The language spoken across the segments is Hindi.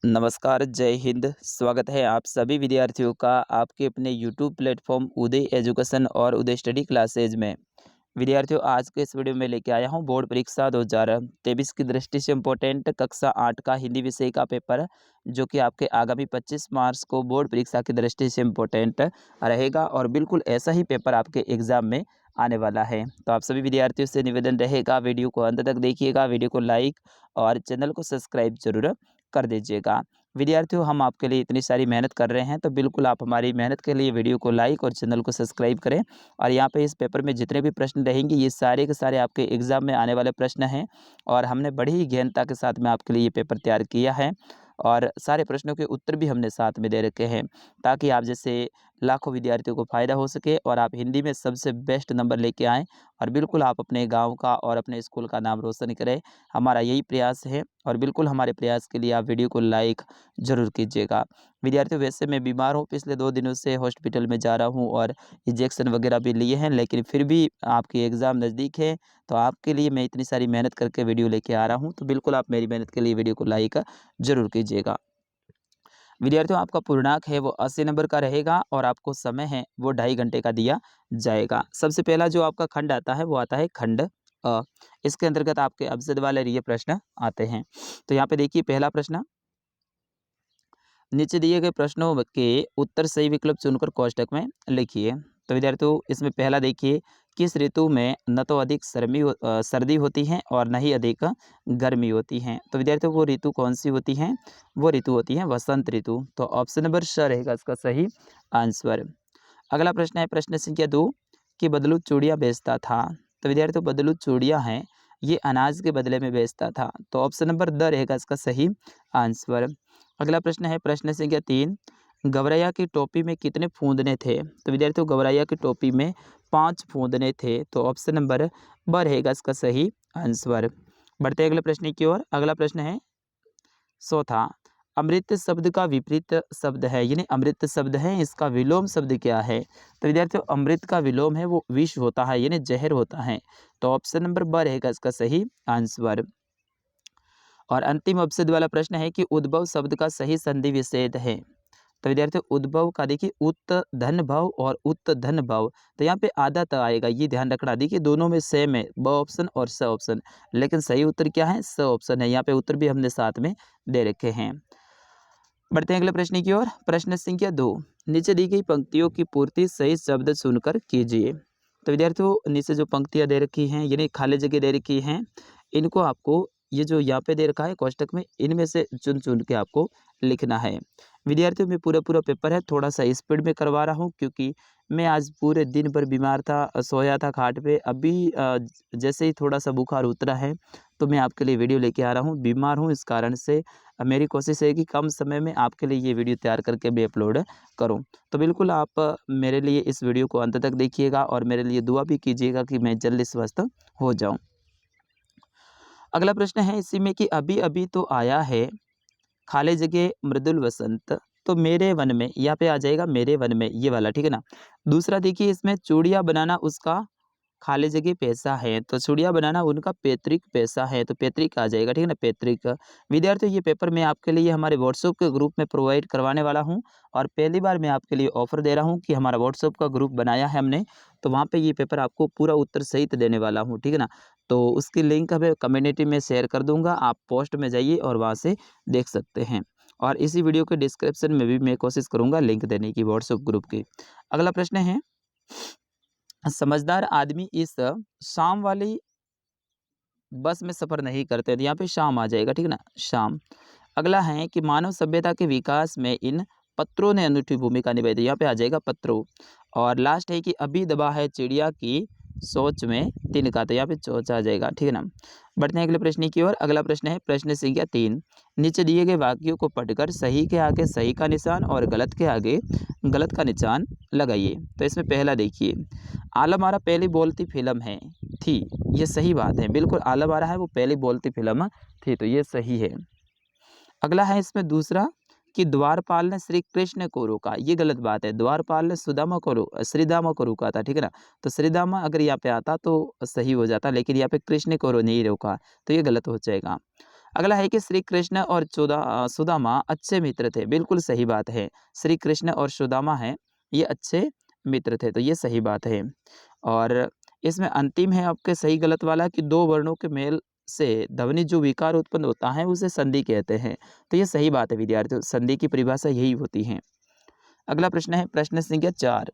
नमस्कार, जय हिंद। स्वागत है आप सभी विद्यार्थियों का आपके अपने यूट्यूब प्लेटफॉर्म उदय एजुकेशन और उदय स्टडी क्लासेज में। विद्यार्थियों, आज के इस वीडियो में लेके आया हूँ बोर्ड परीक्षा 2023 की दृष्टि से इम्पोर्टेंट कक्षा 8 का हिंदी विषय का पेपर, जो कि आपके आगामी 25 मार्च को बोर्ड परीक्षा की दृष्टि से इम्पोर्टेंट रहेगा और बिल्कुल ऐसा ही पेपर आपके एग्जाम में आने वाला है। तो आप सभी विद्यार्थियों से निवेदन रहेगा, वीडियो को अंत तक देखिएगा, वीडियो को लाइक और चैनल को सब्सक्राइब जरूर कर दीजिएगा। विद्यार्थियों, हम आपके लिए इतनी सारी मेहनत कर रहे हैं, तो बिल्कुल आप हमारी मेहनत के लिए वीडियो को लाइक और चैनल को सब्सक्राइब करें। और यहाँ पे इस पेपर में जितने भी प्रश्न रहेंगे, ये सारे के सारे आपके एग्जाम में आने वाले प्रश्न हैं और हमने बड़ी ही गहनता के साथ में आपके लिए ये पेपर तैयार किया है और सारे प्रश्नों के उत्तर भी हमने साथ में दे रखे हैं, ताकि आप जैसे लाखों विद्यार्थियों को फ़ायदा हो सके और आप हिंदी में सबसे बेस्ट नंबर लेके आएँ और बिल्कुल आप अपने गाँव का और अपने स्कूल का नाम रोशन करें। हमारा यही प्रयास है और बिल्कुल हमारे प्रयास के लिए आप वीडियो को लाइक ज़रूर कीजिएगा। विद्यार्थियों, वैसे मैं बीमार हूँ, पिछले 2 दिनों से हॉस्पिटल में जा रहा हूँ और इंजेक्शन वगैरह भी लिए हैं, लेकिन फिर भी आपकी एग्ज़ाम नज़दीक है, तो आपके लिए मैं इतनी सारी मेहनत करके वीडियो लेके आ रहा हूँ, तो बिल्कुल आप मेरी मेहनत के लिए वीडियो को लाइक ज़रूर कीजिएगा। विद्यार्थियों, आपका पूर्णांक है वो 80 नंबर का रहेगा और आपको समय है वो 2.5 घंटे का दिया जाएगा। सबसे पहला जो आपका खंड आता है वो आता है खंड अ। इसके अंतर्गत आपके अब्जद वाले ये प्रश्न आते हैं। तो यहाँ पे देखिए, पहला प्रश्न, नीचे दिए गए प्रश्नों के उत्तर सही विकल्प चुनकर कोष्टक में लिखिए। तो विद्यार्थियों, इसमें पहला देखिए, किस ऋतु में न तो अधिक सर्दी होती है और न ही अधिक गर्मी होती है। तो विद्यार्थियों, वो ऋतु कौन सी होती है? वो ऋतु होती है वसंत ऋतु। तो ऑप्शन नंबर स रहेगा इसका सही आंसर। अगला प्रश्न है प्रश्न संख्या 2, कि बदलू चूड़ियाँ बेचता था। तो विद्यार्थियों, बदलू चूड़ियाँ हैं ये अनाज के बदले में बेचता था। तो ऑप्शन नंबर द रहेगा इसका सही आंसर। अगला प्रश्न है प्रश्न संख्या 3, गौरैया की टोपी में कितने फूंदने थे? तो विद्यार्थियों, गौरैया की टोपी में 5 फूंदने थे। तो ऑप्शन नंबर ब रहेगा इसका सही आंसर। बढ़ते हैं अगले प्रश्न की ओर। अगला प्रश्न है चौथा, अमृत शब्द का विपरीत शब्द है, यानी अमृत शब्द है, इसका विलोम शब्द क्या है? तो विद्यार्थियों, अमृत का विलोम है वो विष होता है, यानी जहर होता है। तो ऑप्शन नंबर ब रहेगा इसका सही आंसर। और अंतिम अपशब्द वाला प्रश्न है कि उद्भव शब्द का सही संधि विच्छेद है। तो विद्यार्थियों, उद्भव का देखिए उत धन भव और उत धन भव, तो यहाँ पे आधा त आएगा, ये ध्यान रखना। देखिए दोनों में सेम है, ब ऑप्शन और स ऑप्शन, लेकिन सही उत्तर क्या है? स ऑप्शन है। यहाँ पे उत्तर भी हमने साथ में दे रखे हैं। बढ़ते हैं अगले प्रश्न की ओर। प्रश्न संख्या 2, नीचे दी गई पंक्तियों की पूर्ति सही शब्द चुनकर कीजिए। तो विद्यार्थियों, नीचे जो पंक्तियां दे रखी हैं, यानी खाली जगह दे रखी हैं, इनको आपको, ये जो यहाँ पे दे रखा है कोष्टक में, इनमें से चुन चुन के आपको लिखना है। विद्यार्थियों, में पूरा पूरा पेपर है, थोड़ा सा स्पीड में करवा रहा हूँ क्योंकि मैं आज पूरे दिन भर बीमार था, सोया था खाट पे। अभी जैसे ही थोड़ा सा बुखार उतरा है, तो मैं आपके लिए वीडियो लेके आ रहा हूँ। बीमार हूँ, इस कारण से मेरी कोशिश है कि कम समय में आपके लिए ये वीडियो तैयार करके मैं अपलोड करूँ। तो बिल्कुल आप मेरे लिए इस वीडियो को अंत तक देखिएगा और मेरे लिए दुआ भी कीजिएगा कि मैं जल्दी स्वस्थ हो जाऊँ। अगला प्रश्न है इसी में कि अभी अभी तो आया है खाली जगह मृदुल वसंत, तो मेरे वन में, यहाँ पे आ जाएगा मेरे वन में, ये वाला, ठीक है ना। दूसरा देखिए, इसमें चूड़ियाँ बनाना उसका खाली जगह पैसा है, तो चूड़ियाँ बनाना उनका पैतृक पैसा है, तो पैतृक आ जाएगा, ठीक है ना, पैतृक। विद्यार्थियों, ये पेपर मैं आपके लिए हमारे व्हाट्सएप के ग्रुप में प्रोवाइड करवाने वाला हूँ और पहली बार मैं आपके लिए ऑफर दे रहा हूँ कि हमारा व्हाट्सएप का ग्रुप बनाया है हमने, तो वहाँ पे ये पेपर आपको पूरा उत्तर सहित देने वाला हूँ, ठीक है ना। तो उसकी लिंक मैं कम्युनिटी में शेयर कर दूंगा, आप पोस्ट में जाइए और वहाँ से देख सकते हैं। और इसी वीडियो के डिस्क्रिप्शन में भी मैं कोशिश करूंगा लिंक देने की व्हाट्सएप ग्रुप की। अगला प्रश्न है, समझदार आदमी इस शाम वाली बस में सफर नहीं करते, तो यहाँ पे शाम आ जाएगा, ठीक है ना, शाम। अगला है कि मानव सभ्यता के विकास में इन पत्रों ने अनूठी भूमिका निभाई, तो यहाँ पे आ जाएगा पत्रों। और लास्ट है कि अभी दबा है चिड़िया की सोच में तिनका, तो यहाँ पे चोच आ जाएगा, ठीक है ना। बढ़ते हैं अगले प्रश्न की ओर। अगला प्रश्न है प्रश्न संख्या 3, नीचे दिए गए वाक्यों को पढ़कर सही के आगे सही का निशान और गलत के आगे गलत का निशान लगाइए। तो इसमें पहला देखिए, आलम आरा पहली बोलती फिल्म है थी, ये सही बात है, बिल्कुल आलम आरा है वो पहली बोलती फिल्म थी, तो ये सही है। अगला है इसमें दूसरा, कि द्वारपाल ने श्री कृष्ण को रोका, ये गलत बात है। द्वारपाल ने श्रीदामा को रोका था, ठीक है ना। तो श्रीदामा अगर यहाँ पे आता तो सही हो जाता, लेकिन यहाँ पे कृष्ण को नहीं रोका, तो ये गलत हो जाएगा। अगला है कि श्री कृष्ण और सुदामा अच्छे मित्र थे। बिल्कुल सही बात है। श्री कृष्ण और सुदामा हैं, ये अच्छे मित्र थे, तो ये सही बात है। और इसमें अंतिम है आपके सही गलत वाला कि दो वर्णों के मेल से ध्वनि जो विकार उत्पन्न होता है उसे संधि कहते हैं। तो ये सही बात है विद्यार्थियों, संधि की परिभाषा यही होती है। अगला प्रश्न है प्रश्न संख्या 4।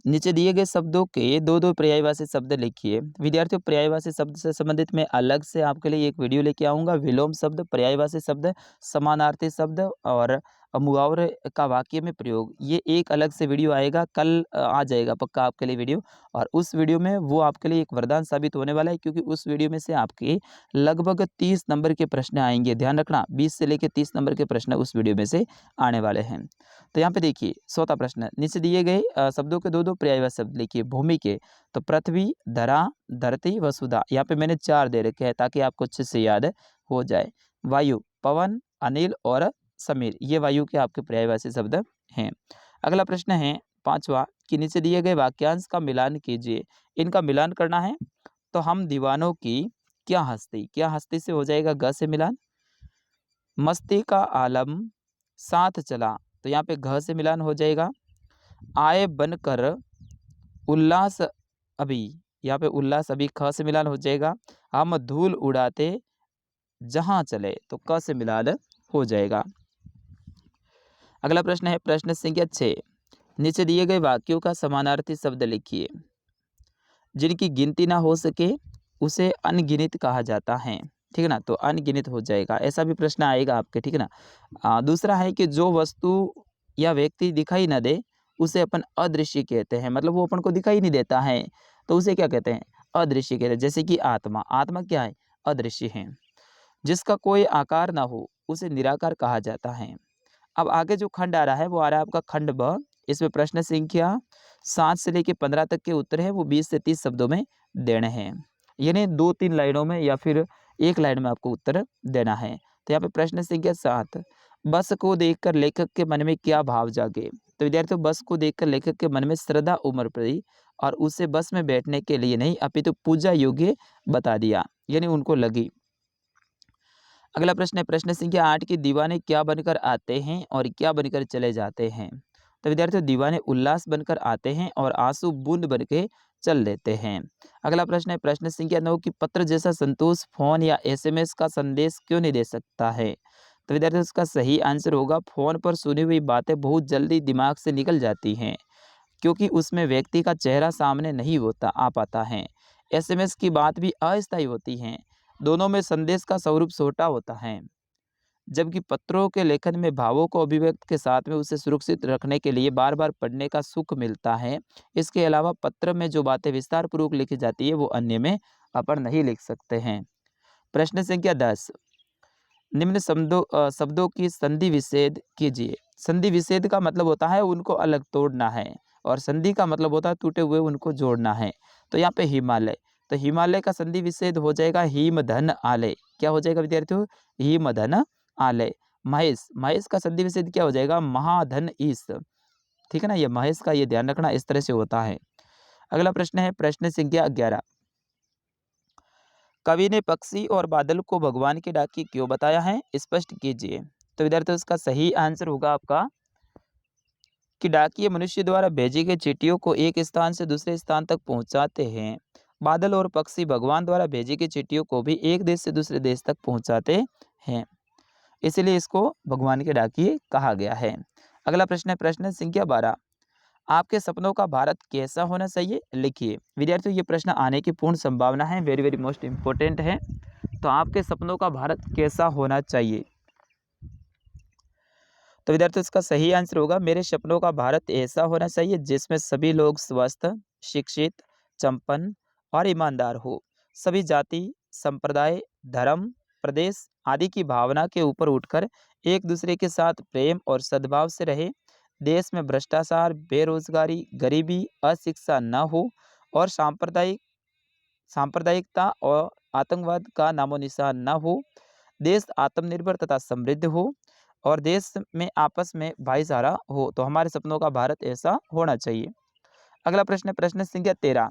नीचे दिए गए शब्दों के दो दो पर्यायवाची शब्द लिखिए। विद्यार्थियों, पर्यायवाची शब्द से संबंधित मैं अलग से आपके लिए एक वीडियो लेके आऊँगा। विलोम शब्द, पर्यायवाची शब्द, समानार्थी शब्द और मुहावरे का वाक्य में प्रयोग, ये एक अलग से वीडियो आएगा। कल आ जाएगा पक्का आपके लिए वीडियो। और उस वीडियो में वो आपके लिए एक वरदान साबित होने वाला है, क्योंकि उस वीडियो में से आपके लगभग 30 नंबर के प्रश्न आएंगे। ध्यान रखना, 20 से लेकर 30 नंबर के प्रश्न उस वीडियो में से आने वाले हैं। तो यहाँ पे देखिए 100वां प्रश्न, नीचे दिए गए शब्दों के दो दो पर्यायवाची शब्द लिखिए। भूमि के, तो पृथ्वी, धरा, धरती, वसुधा। यहाँ पे मैंने 4 दे रखे हैं ताकि आपको अच्छे से याद हो जाए। वायु, पवन, अनिल और समीर, ये वायु के आपके पर्यायवाची शब्द हैं। अगला प्रश्न है 5वां कि नीचे दिए गए वाक्यांश का मिलान कीजिए। इनका मिलान करना है। तो हम दीवानों की क्या हस्ती, क्या हस्ती से हो जाएगा ग से मिलान। मस्ती का आलम साथ चला, तो यहाँ पे घ से मिलान हो जाएगा। आए बनकर उल्लास अभी, यहाँ पे उल्लास अभी ख से मिलान हो जाएगा। हम धूल उड़ाते जहाँ चले, तो क से मिलान हो जाएगा। अगला प्रश्न है प्रश्न संख्या 6। नीचे दिए गए वाक्यों का समानार्थी शब्द लिखिए। जिनकी गिनती ना हो सके उसे अनगिनत कहा जाता है। ठीक है ना, तो अनगिनत हो जाएगा, ऐसा भी प्रश्न आएगा आपके। ठीक है ना। दूसरा है कि जो वस्तु या व्यक्ति दिखाई न दे उसे अपन अदृश्य कहते हैं, मतलब वो अपन को दिखाई नहीं देता है तो उसे क्या कहते हैं, अदृश्य कहते हैं। जैसे कि आत्मा, आत्मा क्या है, अदृश्य है। जिसका कोई आकार ना हो उसे निराकार कहा जाता है। अब आगे जो खंड आ रहा है वो आ रहा है आपका खंड ब। इसमें प्रश्न संख्या 7 से लेकर 15 तक के उत्तर है वो 20 से 30 शब्दों में देने हैं, यानी 2-3 लाइनों में या फिर एक लाइन में आपको उत्तर देना है। तो यहाँ पे प्रश्न संख्या 7, बस को देखकर लेखक के मन में क्या भाव जागे। तो विद्यार्थियों, बस को देखकर लेखक के मन में श्रद्धा उमड़ पड़ी और उसे बस में बैठने के लिए नहीं अपितु पूजा योग्य बता दिया, यानी उनको लगी। अगला प्रश्न है प्रश्न संख्या 8 की दीवाने क्या बनकर आते हैं और क्या बनकर चले जाते हैं। तो विद्यार्थियों, दीवाने उल्लास बनकर आते हैं और आंसू बूंद बन के चल देते हैं। अगला प्रश्न है प्रश्न संख्या 9 की पत्र जैसा संतोष फोन या एसएमएस का संदेश क्यों नहीं दे सकता है। तो विद्यार्थियों, उसका सही आंसर होगा फोन पर सुनी हुई बातें बहुत जल्दी दिमाग से निकल जाती हैं, क्योंकि उसमें व्यक्ति का चेहरा सामने नहीं होता आ पाता है। एसएमएस की बात भी अस्थायी होती है, दोनों में संदेश का स्वरूप छोटा होता है, जबकि पत्रों के लेखन में भावों को अभिव्यक्त के साथ में उसे सुरक्षित रखने के लिए बार बार पढ़ने का सुख मिलता है। इसके अलावा पत्र में जो बातें विस्तार पूर्वक लिखी जाती है वो अन्य में अपन नहीं लिख सकते हैं। प्रश्न संख्या 10, निम्न शब्दों की संधि विच्छेद कीजिए। संधि विच्छेद का मतलब होता है उनको अलग तोड़ना है, और संधि का मतलब होता है टूटे हुए उनको जोड़ना है। तो यहाँ पे हिमालय, तो हिमालय का संधि विच्छेद हो जाएगा हिम धन आलय। क्या हो जाएगा विद्यार्थियों, हिम धन आलय। महेश, महेश का संधि विच्छेद क्या हो जाएगा, महाधन ईश। ठीक है ना, ये महेश का ये ध्यान रखना, इस तरह से होता है। अगला प्रश्न है प्रश्न संख्या 11, कवि ने पक्षी और बादल को भगवान के डाकिए क्यों बताया है, स्पष्ट कीजिए। तो विद्यार्थियों, इसका सही आंसर होगा आपका कि डाकिये मनुष्य द्वारा भेजी गई चिट्ठियों को एक स्थान से दूसरे स्थान तक पहुंचाते हैं। बादल और पक्षी भगवान द्वारा भेजी गई चिट्ठियों को भी एक देश से दूसरे देश तक पहुंचाते हैं, इसलिए इसको भगवान के डाकिये कहा गया है। अगला प्रश्न है प्रश्न संख्या 12, आपके सपनों का भारत कैसा होना चाहिए, लिखिए। विद्यार्थियों, ये प्रश्न आने की पूर्ण संभावना है, वेरी वेरी मोस्ट इंपॉर्टेंट है। तो आपके सपनों का भारत कैसा होना चाहिए। तो विद्यार्थियों, इसका सही आंसर होगा मेरे सपनों का भारत ऐसा होना चाहिए जिसमें सभी लोग स्वस्थ, शिक्षित, संपन्न और ईमानदार हो। सभी जाति, संप्रदाय, धर्म, प्रदेश आदि की भावना के ऊपर उठकर एक दूसरे के साथ प्रेम और सद्भाव से रहे। देश में भ्रष्टाचार, बेरोजगारी, गरीबी, अशिक्षा न हो और सांप्रदायिकता और आतंकवाद का नामो निशान न हो। देश आत्मनिर्भर तथा समृद्ध हो और देश में आपस में भाईचारा हो। तो हमारे सपनों का भारत ऐसा होना चाहिए। अगला प्रश्न है प्रश्न संख्या 13,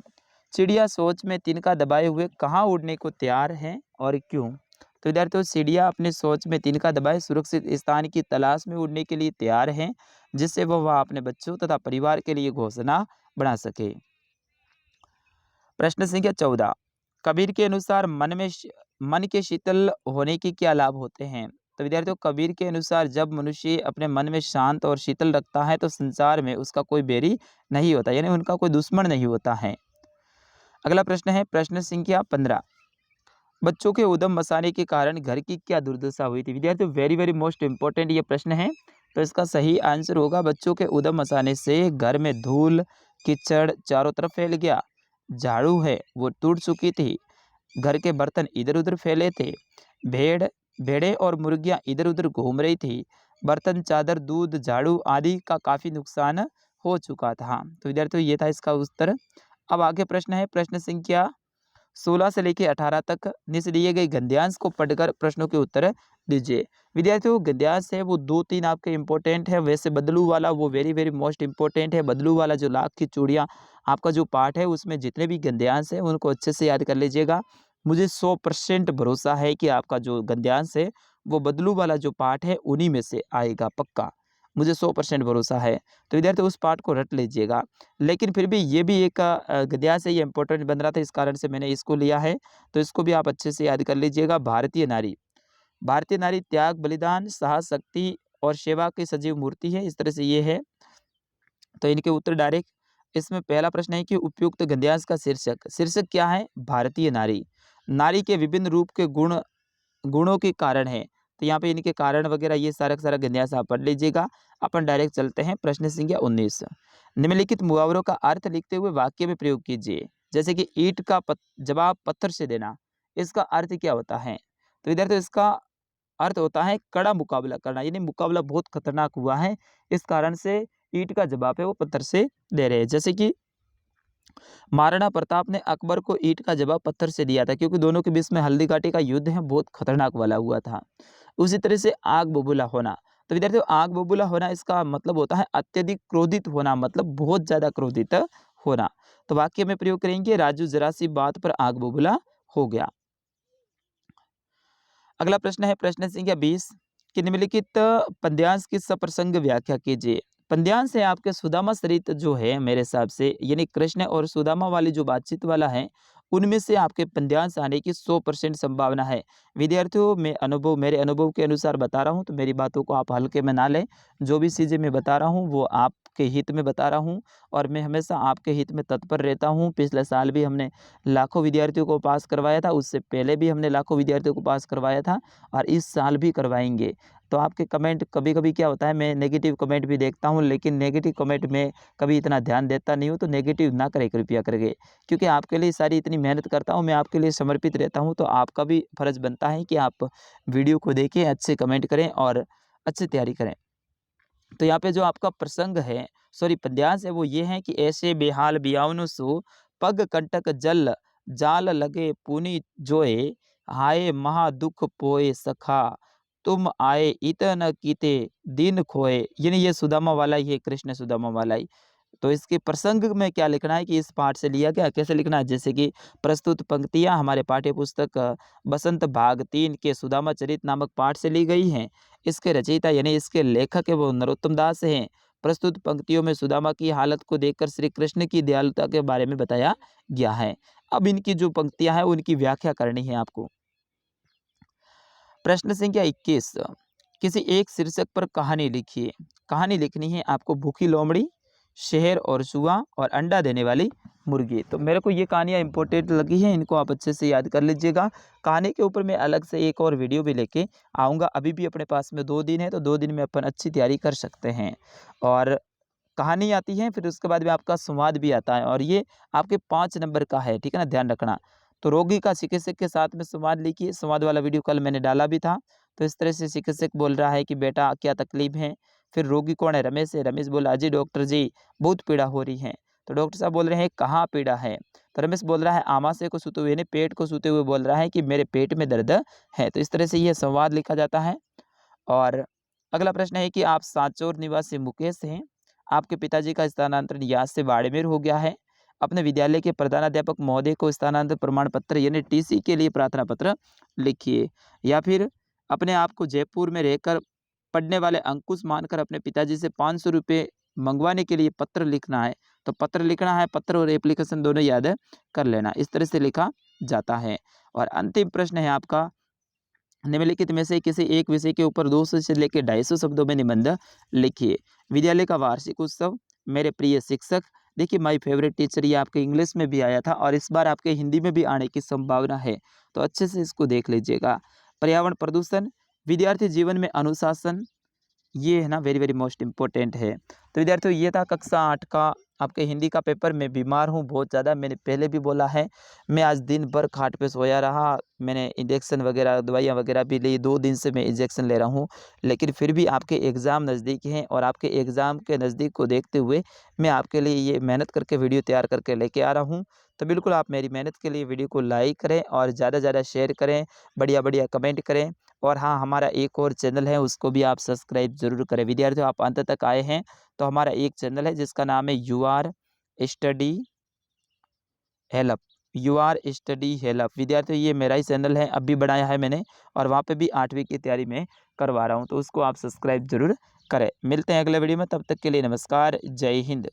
चिड़िया सोच में तिनका दबाए हुए कहाँ उड़ने को तैयार है और क्यों। तो विद्यार्थियों चिड़िया अपनी सोच में तिनका दबाए सुरक्षित स्थान की तलाश में उड़ने के लिए तैयार हैं, जिससे वह अपने बच्चों तथा परिवार के लिए घोंसला बना सके। प्रश्न संख्या 14, कबीर के अनुसार मन के शीतल होने के क्या लाभ होते हैं? तो विद्यार्थियों कबीर के अनुसार जब मनुष्य अपने मन में शांत और शीतल रखता है तो संसार में उसका कोई बैरी नहीं होता, यानी उनका कोई दुश्मन नहीं होता है। अगला प्रश्न है प्रश्न संख्या 15, बच्चों के उद्यम मसाने के कारण घर की क्या दुर्दशा हुई थी? विद्यार्थियों वेरी वेरी मोस्ट इंपॉर्टेंट ये प्रश्न है। तो इसका सही आंसर होगा बच्चों के उद्यम मसाने से घर में धूल कीचड़ चारों तरफ फैल गया, झाड़ू है वो टूट चुकी थी, घर के बर्तन इधर उधर फैले थे, भेड़ भेड़ें और मुर्गियां इधर उधर घूम रही थी, बर्तन चादर दूध झाड़ू आदि का काफी नुकसान हो चुका था। तो विद्यार्थियों ये था इसका उत्तर। अब आगे प्रश्न है प्रश्न संख्या 16 से लेकर 18 तक नीचे दिए गए गद्यांश को पढ़कर प्रश्नों के उत्तर दीजिए। विद्यार्थियों गद्यांश है वो 2-3 आपके इंपॉर्टेंट है, वैसे बदलू वाला वो वेरी वेरी मोस्ट इंपॉर्टेंट है। बदलू वाला जो लाख की चूड़ियाँ आपका जो पार्ट है उसमें जितने भी गद्यांश है उनको अच्छे से याद कर लीजिएगा। मुझे 100% भरोसा है कि आपका जो गद्यांश है वो बदलू वाला जो पार्ट है उन्हीं में से आएगा पक्का, मुझे 100% भरोसा है। तो विद्यार्थी उस पार्ट को रट लीजिएगा। लेकिन फिर भी ये भी एक गद्यांश है, ये इंपॉर्टेंट बन रहा था, इस कारण से मैंने इसको लिया है। तो इसको भी आप अच्छे से याद कर लीजिएगा। भारतीय नारी त्याग बलिदान साहस शक्ति और सेवा की सजीव मूर्ति है, इस तरह से ये है। तो इनके उत्तर डायरेक्ट इसमें पहला प्रश्न है कि उपयुक्त गद्यांश का शीर्षक क्या है? भारतीय नारी। नारी के विभिन्न रूप के गुणों के कारण है, तो यहाँ पे इनके कारण वगैरह ये सारा का सारा गद्यांश आप पढ़ लीजिएगा। अपन डायरेक्ट चलते हैं प्रश्न संख्या 19, निम्नलिखित मुहावरों का अर्थ लिखते हुए वाक्य में प्रयोग कीजिए। जैसे कि ईंट का जवाब पत्थर से देना, इसका अर्थ क्या होता है? तो विद्यार्थियों इसका अर्थ होता है कड़ा मुकाबला करना, यानी मुकाबला बहुत खतरनाक हुआ है, इस कारण से ईंट का जवाब है वो पत्थर से दे रहे हैं। जैसे कि महाराणा प्रताप ने अकबर को ईंट का जवाब पत्थर से दिया था, क्योंकि दोनों के बीच में हल्दी घाटी का युद्ध है बहुत खतरनाक वाला हुआ था। उसी तरह से आग बबूला होना, तो विद्यार्थियों आग बबूला होना इसका मतलब होता है अत्यधिक क्रोधित होना, मतलब बहुत ज्यादा क्रोधित होना। तो वाक्य में प्रयोग करेंगे राजू जरा सी बात पर आग बबूला हो गया। अगला प्रश्न है प्रश्न संख्या 20, कि निम्नलिखित पद्यांश की सप्रसंग व्याख्या कीजिए। पद्यांश है आपके सुदामा चरित जो है मेरे हिसाब से, यानी कृष्ण और सुदामा वाली जो बातचीत वाला है उनमें से आपके पद्यांश आने की 100% संभावना है। विद्यार्थियों मेरे अनुभव के अनुसार बता रहा हूँ, तो मेरी बातों को आप हल्के में ना लें। जो भी चीज़ें मैं बता रहा हूँ वो आपके हित में बता रहा हूँ, और मैं हमेशा आपके हित में तत्पर रहता हूँ। पिछले साल भी हमने लाखों विद्यार्थियों को पास करवाया था, उससे पहले भी हमने लाखों विद्यार्थियों को पास करवाया था, और इस साल भी करवाएंगे। तो आपके कमेंट कभी कभी क्या होता है, मैं नेगेटिव कमेंट भी देखता हूँ, लेकिन नेगेटिव कमेंट में कभी इतना ध्यान देता नहीं हूँ, तो नेगेटिव ना करें कृपया करके, क्योंकि आपके लिए सारी इतनी मेहनत करता हूँ, मैं आपके लिए समर्पित रहता हूँ। तो आपका भी फर्ज बनता है कि आप वीडियो को देखें, अच्छे कमेंट करें और अच्छी तैयारी करें। तो यहाँ पे जो आपका प्रसंग है, सॉरी पद्यांश है, वो ये है कि ऐसे बेहाल बियाउनु सो पग कंटक जल जाल लगे पुनि जोए, हाय महा दुख पोए सखा तुम आए इत न कीते दिन खोए, यानी ये सुदामा वाला ही है, कृष्ण सुदामा वाला ही। तो इसके प्रसंग में क्या लिखना है कि इस पाठ से लिया गया, कैसे लिखना है, जैसे कि प्रस्तुत पंक्तियां हमारे पाठ्य पुस्तक बसंत भाग 3 के सुदामा चरित नामक पाठ से ली गई हैं। इसके रचयिता यानी इसके लेखक है वो नरोत्तम दास हैं। प्रस्तुत पंक्तियों में सुदामा की हालत को देखकर श्री कृष्ण की दयालुता के बारे में बताया गया है। अब इनकी जो पंक्तियां हैं उनकी व्याख्या करनी है आपको। प्रश्न संख्या 21, किसी एक शीर्षक पर कहानी लिखिए। कहानी लिखनी है आपको भूखी लोमड़ी, शहर और चूहा और अंडा देने वाली मुर्गी। तो मेरे को ये कहानियाँ इंपॉर्टेंट लगी हैं, इनको आप अच्छे से याद कर लीजिएगा। कहानी के ऊपर मैं अलग से एक और वीडियो भी लेके आऊँगा। अभी भी अपने पास में 2 दिन है, तो 2 दिन में अपन अच्छी तैयारी कर सकते हैं। और कहानी आती है, फिर उसके बाद में आपका संवाद भी आता है, और ये आपके 5 नंबर का है, ठीक है ना, ध्यान रखना। तो रोगी का चिकित्सक के साथ में संवाद लिखिए, संवाद वाला वीडियो कल मैंने डाला भी था। तो इस तरह से चिकित्सक बोल रहा है कि बेटा क्या तकलीफ है? फिर रोगी कौन है? रमेश है। रमेश बोला अजी डॉक्टर जी बहुत पीड़ा हो रही है। तो डॉक्टर साहब बोल रहे हैं कहाँ पीड़ा है? तो रमेश बोल रहा है आमाशय को सूते हुए, यानी पेट को सूते हुए बोल रहा है कि मेरे पेट में दर्द है। तो इस तरह से यह संवाद लिखा जाता है। और अगला प्रश्न है कि आप सांचौर निवासी मुकेश हैं, आपके पिताजी का स्थानांतरण याद से बाड़मेर हो गया है। अपने विद्यालय के प्रधानाध्यापक महोदय को स्थानांतरण प्रमाण पत्र यानी टीसी के लिए प्रार्थना पत्र लिखिए। या फिर अपने आप को जयपुर में रहकर पढ़ने वाले अंकुश मानकर अपने पिताजी से 500 रुपये मंगवाने के लिए पत्र लिखना है। तो पत्र लिखना है, पत्र और एप्लीकेशन दोनों याद कर लेना। इस तरह से लिखा जाता है। और अंतिम प्रश्न है आपका, निम्नलिखित में से किसी एक विषय के ऊपर 200 से लेकर 250 शब्दों में निबंध लिखिए। विद्यालय का वार्षिक उत्सव, मेरे प्रिय शिक्षक, देखिए माय फेवरेट टीचर, ये आपके इंग्लिश में भी आया था और इस बार आपके हिंदी में भी आने की संभावना है, तो अच्छे से इसको देख लीजिएगा। पर्यावरण प्रदूषण, विद्यार्थी जीवन में अनुशासन, ये है ना वेरी वेरी मोस्ट इम्पोर्टेंट है। तो विद्यार्थियों ये था कक्षा 8 का आपके हिंदी का पेपर। मैं बीमार हूँ बहुत ज़्यादा, मैंने पहले भी बोला है। मैं आज दिन भर खाट पे सोया रहा, मैंने इंजेक्शन वगैरह दवाइयाँ वगैरह भी ली, 2 दिन से मैं इंजेक्शन ले रहा हूँ। लेकिन फिर भी आपके एग्ज़ाम नज़दीक हैं और आपके एग्ज़ाम के नज़दीक को देखते हुए मैं आपके लिए ये मेहनत करके वीडियो तैयार करके लेके आ रहा हूँ। तो बिल्कुल आप मेरी मेहनत के लिए वीडियो को लाइक करें और ज़्यादा से ज़्यादा शेयर करें, बढ़िया-बढ़िया कमेंट करें। और हाँ, हमारा एक और चैनल है, उसको भी आप सब्सक्राइब ज़रूर करें। विद्यार्थियों आप अंत तक आए हैं, तो हमारा एक चैनल है जिसका नाम है स्टडी हेल्प स्टडी हेल्प। विद्यार्थियों ये मेरा ही चैनल है, अभी बनाया है मैंने और वहाँ पे भी 8वीं की तैयारी में करवा रहा हूँ, तो उसको आप सब्सक्राइब ज़रूर करें। मिलते हैं अगले वीडियो में, तब तक के लिए नमस्कार, जय हिंद।